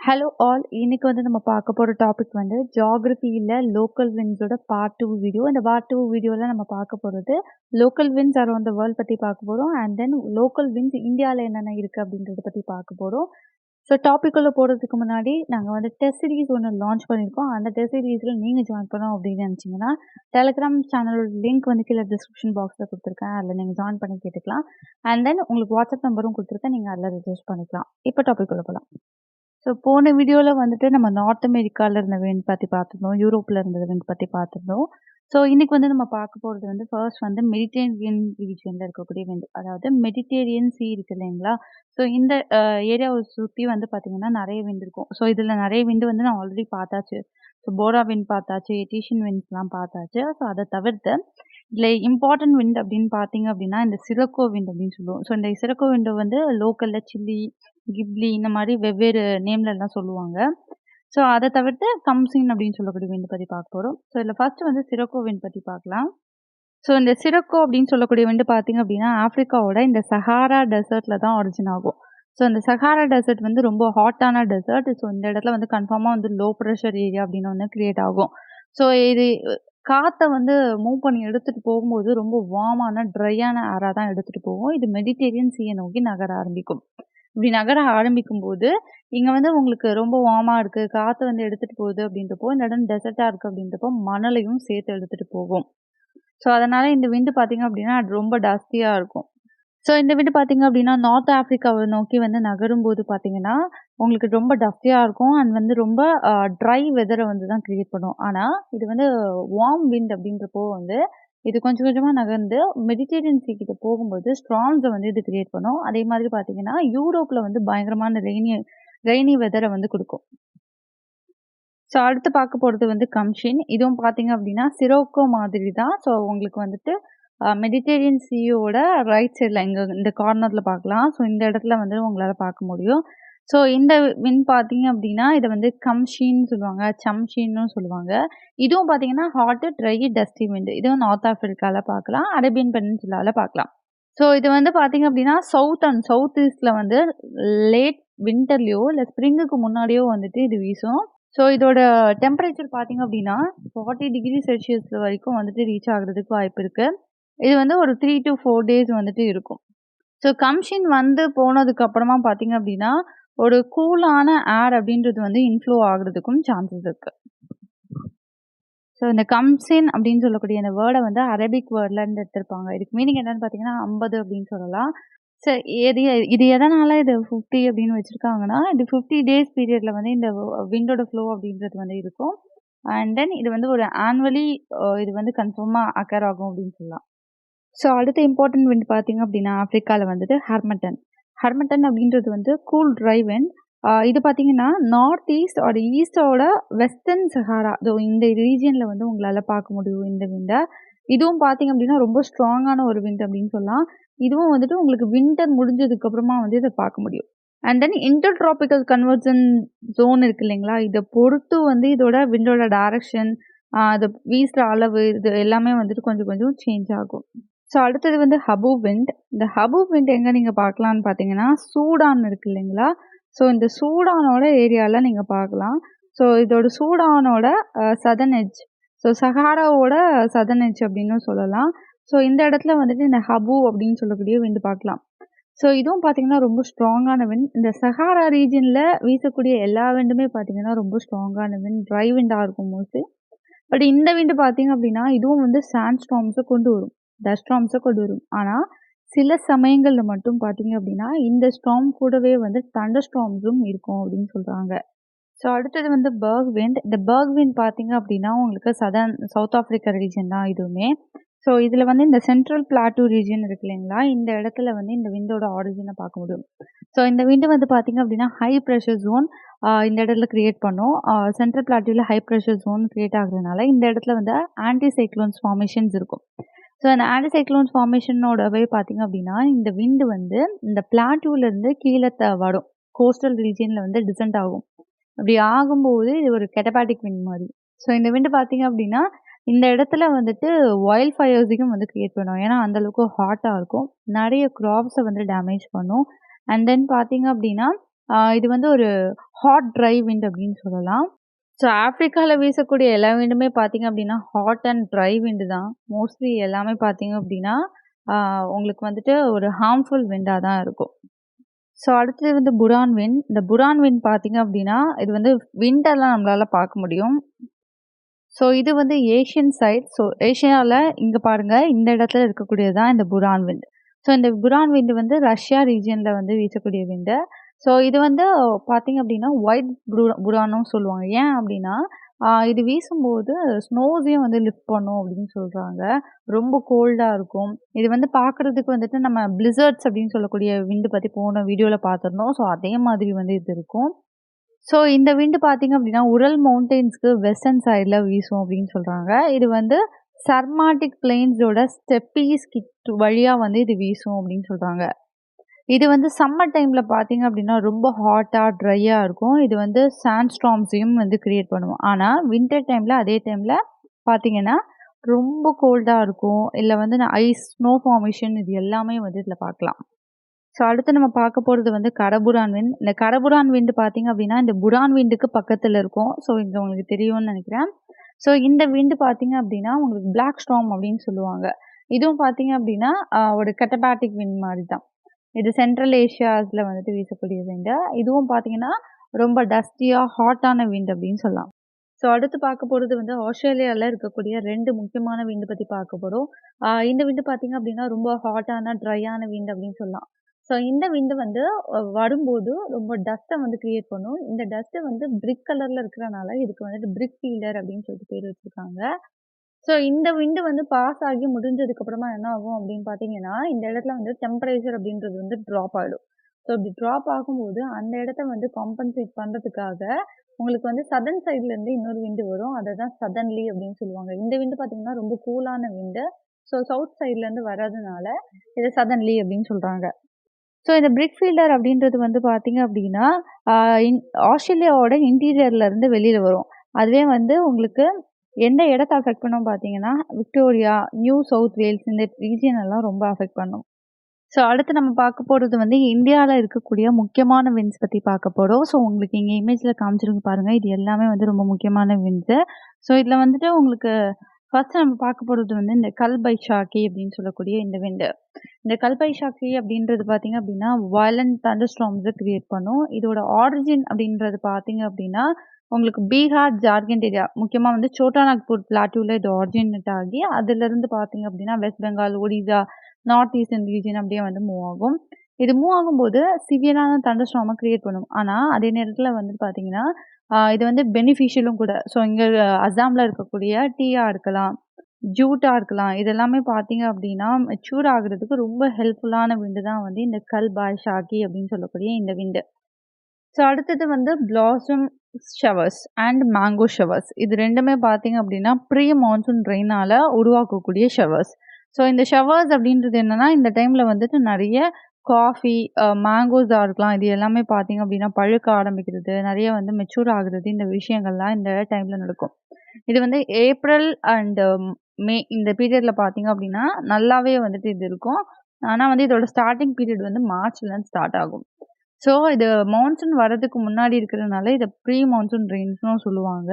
Hello all. இன்னைக்கு நம்ம பார்க்க போற டாபிக் ஜியோகிராஃபியில லோக்கல் விண்ட்ஸோட பார்ட் 2 வீடியோ. இந்த பார்ட் 2 வீடியோல நம்ம பார்க்க போறது local winds around the world பத்தி பார்க்க போறோம். அண்ட் தென் லோக்கல் விண்ட்ஸ் இந்தியால என்னென்ன இருக்கு அப்படின்றத பத்தி பார்க்க போறோம். ஸோ டாபிக் உள்ள போறதுக்கு முன்னாடி நாங்கள் டெஸ்ட் சீரிஸ் ஒன்று லான்ச் பண்ணியிருக்கோம். அந்த டெஸ்ட் சீரிஸ்ல நீங்க ஜாயின் பண்ணோம் அப்படின்னு நினைச்சீங்கன்னா டெலிகிராம் சேனலோட லிங்க் கீழே டிஸ்கிரிப்ஷன் பாக்ஸ்ல கொடுத்துருக்கேன். அதில் நீங்க ஜாயின் பண்ணி கேட்டுக்கலாம். அண்ட் தென் உங்களுக்கு வாட்ஸ்அப் நம்பரும் கொடுத்துருக்கேன், நீங்க அதில் ரெஜிஸ்டர் பண்ணிக்கலாம். இப்போ டாபிக் உள்ள போகலாம். ஸோ போன வீடியோவில் நம்ம நார்த் அமெரிக்காவில் இருந்த விண்ட் பற்றி பார்த்துருந்தோம், யூரோப்பில் இருந்த விண்ட் பற்றி பார்த்துருந்தோம். ஸோ இன்னைக்கு நம்ம பார்க்க போகிறது ஃபர்ஸ்ட் மெடிட்டேரியன் ரீஜனில் இருக்கக்கூடிய விண்ட், அதாவது மெடிட்டேரியன் சி இருக்கு இல்லைங்களா. ஸோ இந்த ஏரியாவை சுற்றி பார்த்தீங்கன்னா நிறைய விண்ட் இருக்கும். ஸோ இதில் நிறைய விண்டு நான் ஆல்ரெடி பார்த்தாச்சு. ஸோ போரா விண்ட் பார்த்தாச்சு, எட்டிஷியன் விண்ட்ஸ்லாம் பார்த்தாச்சு. ஸோ அதை தவிர்த்து இதில் இம்பார்ட்டன்ட் விண்ட் அப்படின்னு பார்த்தீங்க அப்படின்னா இந்த சிரக்கோ விண்ட் அப்படின்னு சொல்லுவோம். ஸோ இந்த சிரக்கோ விண்டை லோக்கலில் சில்லி, கிப்லி இந்த மாதிரி வெவ்வேறு நேம்ல எல்லாம் சொல்லுவாங்க. ஸோ அதை தவிர்த்து கம்சின் அப்படின்னு சொல்லக்கூடிய விண்ட் பற்றி பார்க்க போகிறோம். ஸோ இதில் ஃபர்ஸ்ட் சிரக்கோ விண்ட் பற்றி பார்க்கலாம். ஸோ இந்த சிரக்கோ அப்படின்னு சொல்லக்கூடிய விண்டு பார்த்தீங்க அப்படின்னா ஆப்பிரிக்காவோட இந்த சஹாரா டெசர்ட்ல தான் ஒரிஜின் ஆகும். ஸோ இந்த சஹாரா டெசர்ட் ரொம்ப ஹாட்டான டெசர்ட். ஸோ இந்த இடத்துல கன்ஃபார்மாக லோ ப்ரெஷர் ஏரியா அப்படின்னு கிரியேட் ஆகும். ஸோ இது காற்றை மூவ் பண்ணி எடுத்துகிட்டு போகும்போது ரொம்ப வார்மான ட்ரையான ஏராக தான் எடுத்துகிட்டு போகும். இது மெடிட்டேரியன் சீயை நோக்கி நகர ஆரம்பிக்கும். இப்படி நகர ஆரம்பிக்கும் போது இங்கே உங்களுக்கு ரொம்ப வார்மாக இருக்குது, காற்று எடுத்துகிட்டு போகுது அப்படின்றப்போ, இந்த இடம் டெசர்ட்டாக இருக்குது அப்படின்றப்போ மணலையும் சேர்த்து எடுத்துகிட்டு போகும். ஸோ அதனால் இந்த விண்டு பார்த்தீங்க அப்படின்னா அது ரொம்ப டஸ்டியாக இருக்கும். ஸோ இந்த விண்டு பார்த்தீங்க அப்படின்னா நார்த் ஆஃப்ரிக்காவை நோக்கி நகரும் போது பார்த்தீங்கன்னா உங்களுக்கு ரொம்ப டஸ்டியாக இருக்கும். அண்ட் ரொம்ப ட்ரை வெதரை தான் கிரியேட் பண்ணும். ஆனால் இது வார்ம் விண்ட் அப்படின்றப்போ இது கொஞ்சம் கொஞ்சமாக நகர்ந்து மெடிட்டேரியன் சீ கிட்ட போகும்போது ஸ்ட்ராங்ஸை இது கிரியேட் பண்ணும். அதே மாதிரி பார்த்தீங்கன்னா யூரோப்பில் பயங்கரமான ரெய்னி வெதரை கொடுக்கும். ஸோ அடுத்து பார்க்க போகிறது கம்ஷின். இதுவும் பார்த்தீங்க அப்படின்னா சிரோக்கோ மாதிரி தான். ஸோ உங்களுக்கு மெடிட்டேரியன் சீயோட ரைட் சைடில் இந்த கார்னரில் பார்க்கலாம். ஸோ இந்த இடத்துல உங்களால் பார்க்க முடியும். ஸோ இந்த விண்ட் பார்த்தீங்க அப்படின்னா இதை கம்ஷின்னு சொல்லுவாங்க, சம்ஷின்னு சொல்லுவாங்க. இதுவும் பார்த்தீங்கன்னா ஹாட்டு ட்ரை டஸ்டி விண்ட். இதுவும் நார்த் ஆஃப்ரிக்காவில் பார்க்கலாம், அரேபியன் பெனின்சுலாவில் பார்க்கலாம். ஸோ இது பார்த்தீங்க அப்படின்னா சவுத் அண்ட் சவுத் ஈஸ்டில் லேட் வின்டர்லேயோ இல்லை ஸ்ப்ரிங்குக்கு முன்னாடியோ இது வீசும். ஸோ இதோட டெம்பரேச்சர் பார்த்தீங்க அப்படின்னா 40 டிகிரி செல்சியஸ் வரைக்கும் ரீச் ஆகுறதுக்கு வாய்ப்பு இருக்குது. இது ஒரு 3 to 4 days இருக்கும். ஸோ கம்ஷின் போனதுக்கு அப்புறமா பார்த்தீங்க அப்படின்னா ஒரு கூலான ஏர் அப்படின்றது இன்ஃப்ளோ ஆகுறதுக்கும் சான்சஸ் இருக்கு. ஸோ இந்த கம்சின் அப்படின்னு சொல்லக்கூடிய இந்த வேர்டை அரபிக் வேர்ட்லேருந்து எடுத்திருப்பாங்க. இதுக்கு மீனிங் என்னன்னு பார்த்தீங்கன்னா 50 அப்படின்னு சொல்லலாம். ஸோ இது எதனால இது 50 அப்படின்னு வச்சிருக்காங்கன்னா இது 50 days பீரியட்ல இந்த விண்டோட ஃப்ளோ அப்படின்றது இருக்கும். அண்ட் தென் இது ஒரு ஆனுவலி இது கன்ஃபார்மாக அக்கர் ஆகும் அப்படின்னு சொல்லலாம். ஸோ அடுத்த இம்பார்ட்டன்ட் விண்ட் பார்த்தீங்க அப்படின்னா ஆஃப்ரிக்காவில் ஹர்மட்டன் அப்படின்றது கூல் ட்ரை விண்ட். இது பார்த்தீங்கன்னா நார்த் ஈஸ்ட் ஒரு ஈஸ்டோட வெஸ்டர்ன் சஹாரா இந்த ரீஜியனில் உங்களால் பார்க்க முடியும் இந்த விண்டை. இதுவும் பார்த்தீங்க அப்படின்னா ரொம்ப ஸ்ட்ராங்கான ஒரு விண்ட் அப்படின்னு சொல்லலாம். இதுவும் உங்களுக்கு விண்டர் முடிஞ்சதுக்கு அப்புறமா இதை பார்க்க முடியும். அண்ட் தென் இன்டர்ட்ராபிக்கல் கன்வர்ஜன் ஜோன் இருக்கு இல்லைங்களா, இதை பொறுத்து இதோட விண்டோட டைரக்ஷன், அது வீசுகிற அளவு, இது எல்லாமே கொஞ்சம் கொஞ்சம் சேஞ்ச் ஆகும். ஸோ அடுத்தது ஹபூப் விண்ட். இந்த ஹபூப் விண்ட் எங்கே நீங்கள் பார்க்கலான்னு பார்த்தீங்கன்னா சூடான் இருக்கு இல்லைங்களா. ஸோ இந்த சூடானோட ஏரியாவில் நீங்கள் பார்க்கலாம். ஸோ இதோட சூடானோட சதர்ன் எட்ஜ், ஸோ சஹாராவோட சதர்ன் எட்ஜ் அப்படின்னு சொல்லலாம். ஸோ இந்த இடத்துல இந்த ஹபூ அப்படின்னு சொல்லக்கூடிய விண்டு பார்க்கலாம். ஸோ இதுவும் பார்த்தீங்கன்னா ரொம்ப ஸ்ட்ராங்கான விண்ட். இந்த சஹாரா ரீஜனில் வீசக்கூடிய எல்லா விண்டுமே பார்த்தீங்கன்னா ரொம்ப ஸ்ட்ராங்கான விண்ட், ட்ரை விண்டாக இருக்கும் மோஸ்ட்லி. பட் இந்த விண்டு பார்த்தீங்க அப்படின்னா இதுவும் சாண்ட் ஸ்டார்ம்ஸை கொண்டு வரும், டஸ்ட் ஸ்டார்ம்ஸை கொண்டு வரும். ஆனால் சில சமயங்களில் மட்டும் பார்த்தீங்க அப்படின்னா இந்த ஸ்டார்ம் கூடவே தண்டர் ஸ்டார்ம்ஸும் இருக்கும் அப்படின்னு சொல்கிறாங்க. ஸோ அடுத்தது பர்க் விண்ட். இந்த பர்க் விண்ட் பார்த்தீங்க அப்படின்னா உங்களுக்கு சவுத் ஆஃப்ரிக்கா ரீஜன் தான் இதுவுமே. ஸோ இதில் இந்த சென்ட்ரல் பிளாட்டூ ரீஜன் இருக்கு இல்லைங்களா, இந்த இடத்துல இந்த விண்டோட ஆரிஜினை பார்க்க முடியும். ஸோ இந்த விண்டு பார்த்தீங்க அப்படின்னா ஹை ப்ரெஷர் ஜோன் இந்த இடத்துல கிரியேட் பண்ணும். சென்ட்ரல் பிளாட்டூவில் ஹை ப்ரெஷர் ஜோன் கிரியேட் ஆகுறதுனால இந்த இடத்துல ஆன்டி சைக்ளோன்ஸ் ஃபார்மேஷன்ஸ் இருக்கும். ஸோ அந்த ஆன்டி சைக்ளோன்ஸ் ஃபார்மேஷனோடவே பார்த்தீங்க அப்படின்னா இந்த விண்டு இந்த பிளாட்டூலேருந்து கீழே வரும், கோஸ்டல் ரீஜியனில் டிசென்ட் ஆகும். அப்படி ஆகும்போது இது ஒரு கெட்டபாட்டிக் விண்ட் மாதிரி. ஸோ இந்த விண்டு பார்த்தீங்க அப்படின்னா இந்த இடத்துல வைல்ட் ஃபயர்ஸையும் கிரியேட் பண்ணும். ஏன்னா அந்தளவுக்கு ஹாட்டாக இருக்கும், நிறைய க்ராப்ஸை டேமேஜ் பண்ணும். அண்ட் தென் பார்த்தீங்க அப்படின்னா இது வந்து ஒரு ஹாட் ட்ரை விண்ட் அப்படின்னு சொல்லலாம். ஸோ ஆஃப்ரிக்கால வீசக்கூடிய எல்லா விண்டுமே பார்த்தீங்க அப்படின்னா, ஹாட் அண்ட் ட்ரை விண்டு தான். மோஸ்ட்லி எல்லாமே பார்த்தீங்க அப்படின்னா, உங்களுக்கு வந்துட்டு ஒரு ஹார்ம்ஃபுல் விண்டா தான் இருக்கும். ஸோ அடுத்தது வந்து புரான் விண்ட். இந்த புரான் விண்ட் பார்த்தீங்க அப்படின்னா, இது வந்து விண்டெல்லாம் நம்மளால பார்க்க முடியும். ஸோ இது வந்து ஏஷியன் சைட். ஸோ ஏஷியால இங்க பாருங்க, இந்த இடத்துல இருக்கக்கூடியது தான் இந்த புரான் விண்ட். ஸோ இந்த புரான் விண்ட் வந்து ரஷ்யா ரீஜியன்ல வந்து வீசக்கூடிய விண்டு. ஸோ இது வந்து பார்த்தீங்க அப்படின்னா, ஒயிட் புரானும் சொல்லுவாங்க. ஏன் அப்படின்னா, இது வீசும்போது ஸ்னோஸையும் வந்து லிஃப்ட் பண்ணும் அப்படின்னு சொல்றாங்க. ரொம்ப கோல்டா இருக்கும். இது வந்து பார்க்குறதுக்கு வந்துட்டு நம்ம பிளிசர்ட்ஸ் அப்படின்னு சொல்லக்கூடிய விண்டு பத்தி போன வீடியோல பார்த்துருந்தோம். ஸோ அதே மாதிரி வந்து இது இருக்கும். ஸோ இந்த விண்டு பார்த்தீங்க அப்படின்னா, உரல் மவுண்டெயின்ஸ்க்கு வெஸ்டர்ன் சைடுல வீசும் அப்படின்னு சொல்றாங்க. இது வந்து சர்மாட்டிக் பிளெயின்ஸோட ஸ்டெப்பீஸ் வழியா வந்து இது வீசும் அப்படின்னு சொல்றாங்க. இது வந்து சம்மர் டைம்ல பார்த்தீங்க அப்படின்னா, ரொம்ப ஹாட்டா, ட்ரையா இருக்கும். இது வந்து சாண்ட் ஸ்டார்ம்ஸையும் வந்து கிரியேட் பண்ணும். ஆனா வின்டர் டைம்ல அதே டைம்ல பார்த்தீங்கன்னா, ரொம்ப கோல்டா இருக்கும். இல்ல வந்து ஐஸ், ஸ்னோ ஃபார்மேஷன் இது எல்லாமே வந்து இதில பார்க்கலாம். ஸோ அடுத்து நம்ம பார்க்க போறது வந்து கடபுரான் விண்ட். இந்த கடபுரான் விண்ட் பார்த்தீங்க அப்படின்னா, இந்த புரான் விண்டுக்கு பக்கத்துல இருக்கும். ஸோ இது உங்களுக்கு தெரியும்னு நினைக்கிறேன். ஸோ இந்த விண்ட் பார்த்தீங்க அப்படின்னா, உங்களுக்கு பிளாக் ஸ்டார்ம் அப்படின்னு சொல்லுவாங்க. இதுவும் பார்த்தீங்க அப்படின்னா, ஒரு கட்டபாட்டிக் விண்ட் மாரி தான். இது சென்ட்ரல் ஏஷியாஸ்ல வந்துட்டு வீசக்கூடிய விண்டு. இதுவும் பார்த்தீங்கன்னா, ரொம்ப டஸ்டியா, ஹாட்டான விண்ட் அப்படின்னு சொல்லலாம். ஸோ அடுத்து பார்க்க போறது வந்து ஆஸ்திரேலியால இருக்கக்கூடிய 2 முக்கியமான விண்ட் பத்தி பார்க்க போறோம். இந்த விண்ட் பார்த்தீங்க அப்படின்னா, ரொம்ப ஹாட்டான, ட்ரையான விண்ட் அப்படின்னு சொல்லலாம். ஸோ இந்த விண்ட் வந்து வரும்போது ரொம்ப டஸ்ட்ட வந்து கிரியேட் பண்ணும். இந்த டஸ்ட் வந்து பிரிக் கலர்ல இருக்கிறனால இதுக்கு வந்துட்டு பிரிக் ஃபீல்டர் அப்படின்னு சொல்லிட்டு பேர் வச்சிருக்காங்க. ஸோ இந்த விண்ட் வந்து பாஸ் ஆகி முடிஞ்சதுக்கு அப்புறமா என்ன ஆகும் அப்படின்னு பார்த்தீங்கன்னா, இந்த இடத்துல வந்து டெம்பரேச்சர் அப்படின்றது வந்து ட்ராப் ஆயிடும். ஸோ இப்படி ட்ராப் ஆகும்போது அந்த இடத்த வந்து காம்பன்சேட் பண்றதுக்காக உங்களுக்கு வந்து சதர்ன் சைட்ல இருந்து இன்னொரு விண்ட் வரும். அததான் சதர்ன்லி அப்படின்னு சொல்லுவாங்க. இந்த விண்ட் பார்த்தீங்கன்னா ரொம்ப கூலான விண்டு. ஸோ சவுத் சைட்ல இருந்து வர்றதுனால இத சதர்ன்லி அப்படின்னு சொல்றாங்க. ஸோ இந்த பிரிக் ஃபீல்டர் அப்படின்றது வந்து பார்த்தீங்க அப்படின்னா, ஆ இன் ஆஸ்திரேலியாவோட இன்டீரியர்ல இருந்து வெளியில வரும். அதுவே வந்து உங்களுக்கு எந்த இடத்த அஃபெக்ட் பண்ணும் பார்த்தீங்கன்னா, விக்டோரியா, நியூ சவுத் வேல்ஸ் இந்த ரீஜியன் எல்லாம் ரொம்ப அஃபெக்ட் பண்ணும். ஸோ அடுத்து நம்ம பார்க்க போறது வந்து இந்தியால இருக்கக்கூடிய முக்கியமான விண்ட்ஸ் பத்தி பார்க்க போறோம். ஸோ உங்களுக்கு இங்க இமேஜ்ல காமிச்சிருக்கு பாருங்க. இது எல்லாமே வந்து ரொம்ப முக்கியமான விண்ட்ஸு. ஸோ இதுல வந்துட்டு உங்களுக்கு ஃபர்ஸ்ட் நம்ம பார்க்க போறது வந்து இந்த கல்பைஷாக்கி அப்படின்னு சொல்லக்கூடிய இந்த விண்டு. இந்த கல்பைஷாக்கி அப்படின்றது பார்த்தீங்க அப்படின்னா, வயலன்ட் தண்டர் ஸ்டார்ம்ஸ கிரியேட் பண்ணும். இதோட ஆரிஜின் அப்படின்றது பார்த்தீங்க அப்படின்னா, உங்களுக்கு பீகார், ஜார்க்கண்ட் ஏரியா முக்கியமா வந்து சோட்டா நாக்பூர் பிளாட்டூல இது ஆரிஜினேட் ஆகி, அதிலிருந்து பார்த்தீங்க அப்படின்னா west Bengal, Odisha, north eastern region அப்படியே வந்து மூவ் ஆகும். இது மூவ் ஆகும்போது சிவியரான தண்டர் ஸ்டார்ம கிரியேட் பண்ணும். ஆனா அதே நேரத்துல வந்து பார்த்தீங்கன்னா, இது வந்து பெனிஃபிஷியலும் கூட. ஸோ இங்க அசாம்ல இருக்கக்கூடிய டீயா இருக்கலாம், ஜூட்டா இருக்கலாம். இது எல்லாமே பார்த்தீங்க அப்படின்னா, மெச்சூர் ஆகுறதுக்கு ரொம்ப ஹெல்ப்ஃபுல்லான விண்டு தான் வந்து இந்த கல்பாய்ஷாக்கி அப்படின்னு சொல்லக்கூடிய இந்த விண்டு. ஸோ அடுத்தது வந்து blossom showers and mango showers. இது 2மே பார்த்தீங்க அப்படின்னா, ப்ரீ மான்சூன் ரெயினால உருவாக்கக்கூடிய ஷவர்ஸ். ஸோ இந்த ஷவர்ஸ் அப்படின்றது என்னன்னா, இந்த டைம்ல வந்துட்டு நெறைய காஃபி, மேங்கோஸா இருக்கலாம். இது எல்லாமே பார்த்தீங்க அப்படின்னா, பழுக்க ஆரம்பிக்கிறது, நெறைய வந்து மெச்சூர் ஆகுறது, இந்த விஷயங்கள்லாம் இந்த டைம்ல நடக்கும். இது வந்து ஏப்ரல் அண்ட் மே இந்த பீரியட்ல பார்த்தீங்க அப்படின்னா, நல்லாவே வந்துட்டு இது இருக்கும். ஆனா வந்து இதோட ஸ்டார்ட்டிங் பீரியட் வந்து மார்ச்லருந்து ஸ்டார்ட் ஆகும். ஸோ இது மான்சூன் வரதுக்கு முன்னாடி இருக்கிறதுனால இத ப்ரீ மான்சூன் ரெயின்ஸ்னும் சொல்லுவாங்க.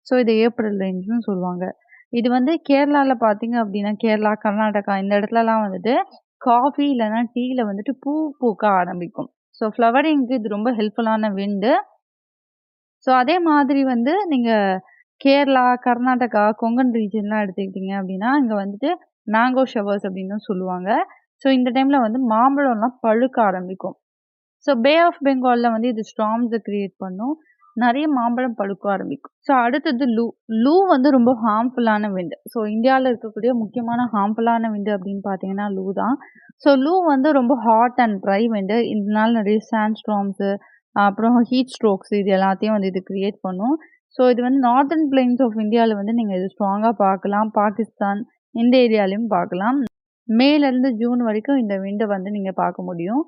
ஸோ இது ஏப்ரல் ரெயின்ஸ்னும் சொல்லுவாங்க. இது வந்து கேரளால பார்த்தீங்க அப்படின்னா, கேரளா, கர்நாடகா இந்த இடத்துலலாம் வந்துட்டு காஃபி இல்லன்னா டீல வந்துட்டு பூ பூக்க ஆரம்பிக்கும். ஸோ ஃப்ளவரிங்க்கு இது ரொம்ப ஹெல்ப்ஃபுல்லான விண்டு. ஸோ அதே மாதிரி வந்து நீங்க கேரளா, கர்நாடகா, கொங்கன் ரீஜியன்லாம் எடுத்துக்கிட்டீங்க அப்படின்னா, இங்க வந்துட்டு மேங்கோ ஷவர்ஸ் அப்படின்னு சொல்லுவாங்க. ஸோ இந்த டைம்ல வந்து மாம்பழம்லாம் பழுக்க ஆரம்பிக்கும். ஸோ பே ஆஃப் பெங்கால்ல வந்து இது ஸ்டார்ம்ஸ கிரியேட் பண்ணும். நெறைய மாம்பழம் பழுக்க ஆரம்பிக்கும். ஸோ அடுத்தது லூ. லூ வந்து ரொம்ப ஹார்ம்ஃபுல்லான விண்டு. ஸோ இந்தியால இருக்கக்கூடிய முக்கியமான ஹார்ம்ஃபுல்லான விண்டு அப்படின்னு பார்த்தீங்கன்னா லூ தான். ஸோ லூ வந்து ரொம்ப ஹாட் அண்ட் ட்ரை விண்டு. இதனால நெறைய சாண்ட் ஸ்டார்ம்ஸு, அப்புறம் ஹீட் ஸ்ட்ரோக்ஸ் இது எல்லாத்தையும் வந்து இது கிரியேட் பண்ணும். ஸோ இது வந்து நார்தர்ன் பிளெயின்ஸ் ஆஃப் இந்தியால வந்து நீங்க இது ஸ்ட்ராங்கா பார்க்கலாம். பாகிஸ்தான் இந்த ஏரியாலயும் பார்க்கலாம். மேலேருந்து ஜூன் வரைக்கும் இந்த விண்ட வந்து நீங்க பார்க்க முடியும்.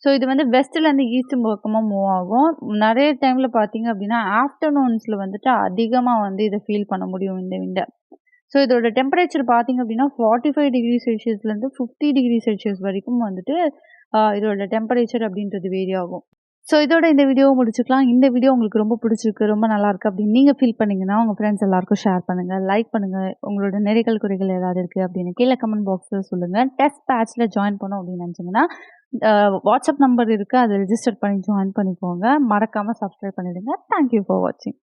ஸோ இது வந்து வெஸ்ட்லேருந்து ஈஸ்ட் பக்கமா மூவ் ஆகும். நெறைய டைம்ல பார்த்தீங்க அப்படின்னா, ஆஃப்டர்நூன்ஸ்ல வந்துட்டு அதிகமா வந்து இத ஃபீல் பண்ண முடியும் இந்த விண்ட. ஸோ இதோட டெம்பரேச்சர் பார்த்தீங்க அப்படின்னா, 45 டிகிரி செல்சியஸ்லேருந்து 50 டிகிரி செல்சியஸ் வரைக்கும் வந்துட்டு இதோட டெம்பரேச்சர் அப்படின்றது வேரி ஆகும். ஸோ இதோட இந்த வீடியோவை முடிச்சுக்கலாம். இந்த வீடியோ உங்களுக்கு ரொம்ப பிடிச்சிருக்கு, ரொம்ப நல்லாயிருக்கு அப்படின்னு நீங்கள் ஃபீல் பண்ணீங்கன்னா, உங்கள் ஃப்ரெண்ட்ஸ் எல்லாருக்கும் ஷேர் பண்ணுங்கள், லைக் பண்ணுங்கள். உங்களோட நிறைகள், குறைகள் ஏதாவது இருக்குது அப்படின்னு கீழே கமெண்ட் பாக்ஸில் சொல்லுங்கள். டெஸ்ட் பேட்ச்சில் ஜாயின் பண்ணோம் அப்படின்னு நினச்சிங்கன்னா, வாட்ஸ்அப் நம்பர் இருக்குது, அதை ரிஜிஸ்டர் பண்ணி ஜாயின் பண்ணிக்கோங்க. மறக்காமல் சப்ஸ்கிரைப் பண்ணிவிடுங்க. தேங்க்யூ ஃபார் வாட்சிங்.